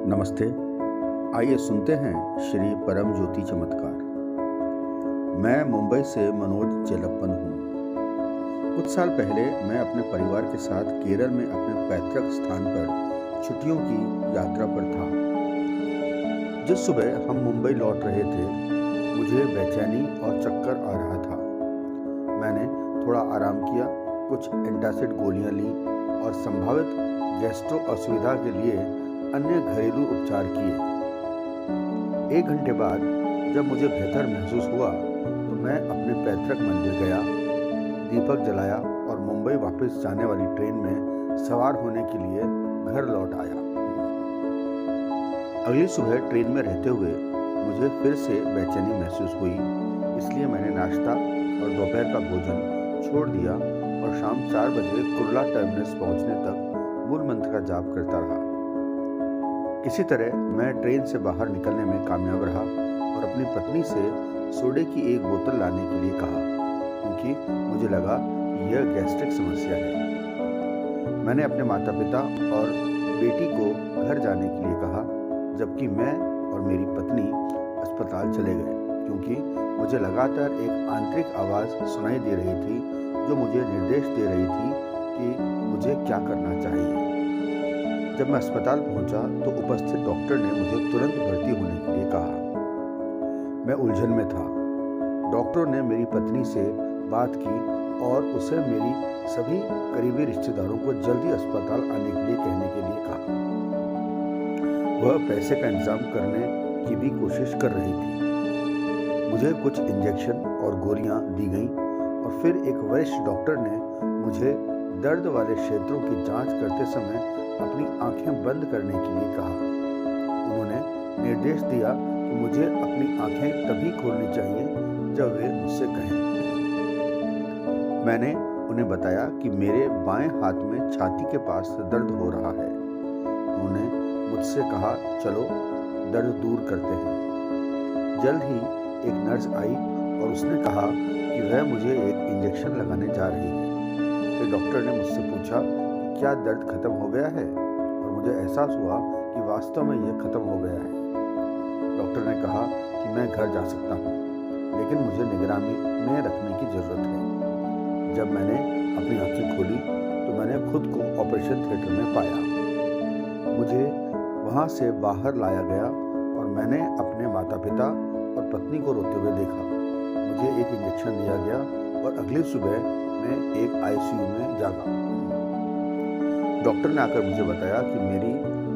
नमस्ते। आइए सुनते हैं श्री परम ज्योति चमत्कार। मैं मुंबई से मनोज चेलप्पन हूँ। कुछ साल पहले मैं अपने परिवार के साथ केरल में अपने पैतृक स्थान पर छुट्टियों की यात्रा पर था। जिस सुबह हम मुंबई लौट रहे थे, मुझे बेचैनी और चक्कर आ रहा था। मैंने थोड़ा आराम किया, कुछ एंटासिड गोलियां ली और संभावित गैस्ट्रो असुविधा के लिए अन्य घरेलू उपचार किए। 1 घंटे बाद जब मुझे बेहतर महसूस हुआ तो मैं अपने पैतृक मंदिर गया, दीपक जलाया और मुंबई वापस जाने वाली ट्रेन में सवार होने के लिए घर लौट आया। अगली सुबह ट्रेन में रहते हुए मुझे फिर से बेचैनी महसूस हुई, इसलिए मैंने नाश्ता और दोपहर का भोजन छोड़ दिया और शाम 4 बजे कुर्ला टर्मिनस पहुंचने तक मूल मंत्र का जाप करता रहा। किसी तरह मैं ट्रेन से बाहर निकलने में कामयाब रहा और अपनी पत्नी से सोडे की एक बोतल लाने के लिए कहा, क्योंकि मुझे लगा कि यह गैस्ट्रिक समस्या है। मैंने अपने माता पिता और बेटी को घर जाने के लिए कहा, जबकि मैं और मेरी पत्नी अस्पताल चले गए, क्योंकि मुझे लगातार एक आंतरिक आवाज़ सुनाई दे रही थी जो मुझे निर्देश दे रही थी कि मुझे क्या करना चाहिए। जब मैं अस्पताल पहुंचा तो उपस्थित डॉक्टर ने मुझे तुरंत भर्ती होने के लिए कहा। मैं उलझन में था। डॉक्टरों ने मेरी पत्नी से बात की और उसे मेरी सभी करीबी रिश्तेदारों को जल्दी अस्पताल आने के लिए कहने के लिए कहा। वह पैसे का इंतजाम करने की भी कोशिश कर रही थी। मुझे कुछ इंजेक्शन और गोलियां दी गईं और फिर एक वरिष्ठ डॉक्टर ने मुझे दर्द वाले क्षेत्रों की जांच करते समय अपनी आंखें बंद करने के लिए कहा। उन्होंने निर्देश दिया कि मुझे अपनी आंखें तभी खोलनी चाहिए जब वे मुझसे कहें। मैंने उन्हें बताया कि मेरे बाएं हाथ में छाती के पास दर्द हो रहा है। उन्होंने मुझसे कहा, चलो दर्द दूर करते हैं। जल्द ही एक नर्स आई और उसने कहा कि वह मुझे एक इंजेक्शन लगाने जा रही है। फिर डॉक्टर ने मुझसे पूछा कि क्या दर्द खत्म हो गया है, और मुझे एहसास हुआ कि वास्तव में यह खत्म हो गया है। डॉक्टर ने कहा कि मैं घर जा सकता हूँ, लेकिन मुझे निगरानी में रखने की ज़रूरत है। जब मैंने अपनी आंखें खोली तो मैंने खुद को ऑपरेशन थिएटर में पाया। मुझे वहाँ से बाहर लाया गया और मैंने अपने माता पिता और पत्नी को रोते हुए देखा। मुझे एक इंजेक्शन दिया गया और अगली सुबह मैं एक आईसीयू में जागा। डॉक्टर ने आकर मुझे बताया कि मेरी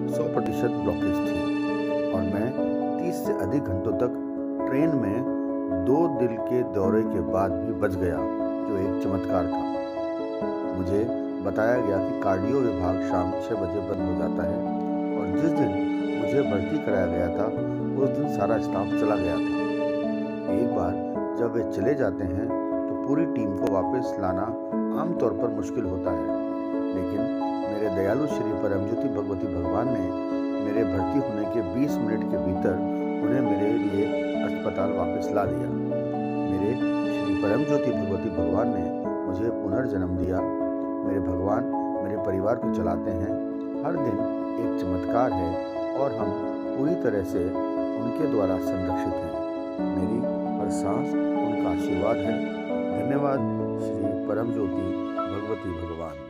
100% ब्लॉकेज थी और मैं 30 से अधिक घंटों तक ट्रेन में 2 दिल के दौरे के बाद भी बच गया, जो एक चमत्कार था। मुझे बताया गया कि कार्डियो विभाग शाम 6 बजे बंद हो जाता है और जिस दिन मुझे भर्ती कराया गया था उस दिन सारा स्टाफ चला गया था। एक बार जब वे चले जाते हैं तो पूरी टीम को वापस लाना आमतौर पर मुश्किल होता है, लेकिन मेरे दयालु श्री परमज्योति भगवती भगवान ने मेरे भर्ती होने के 20 मिनट के भीतर उन्हें मेरे लिए अस्पताल वापस ला दिया। मेरे श्री परमज्योति भगवती भगवान ने मुझे पुनर्जन्म दिया। मेरे भगवान मेरे परिवार को चलाते हैं। हर दिन एक चमत्कार है और हम पूरी तरह से उनके द्वारा संरक्षित हैं। मेरी हर सांस उनका आशीर्वाद है। धन्यवाद श्री परमज्योति भगवती भगवान।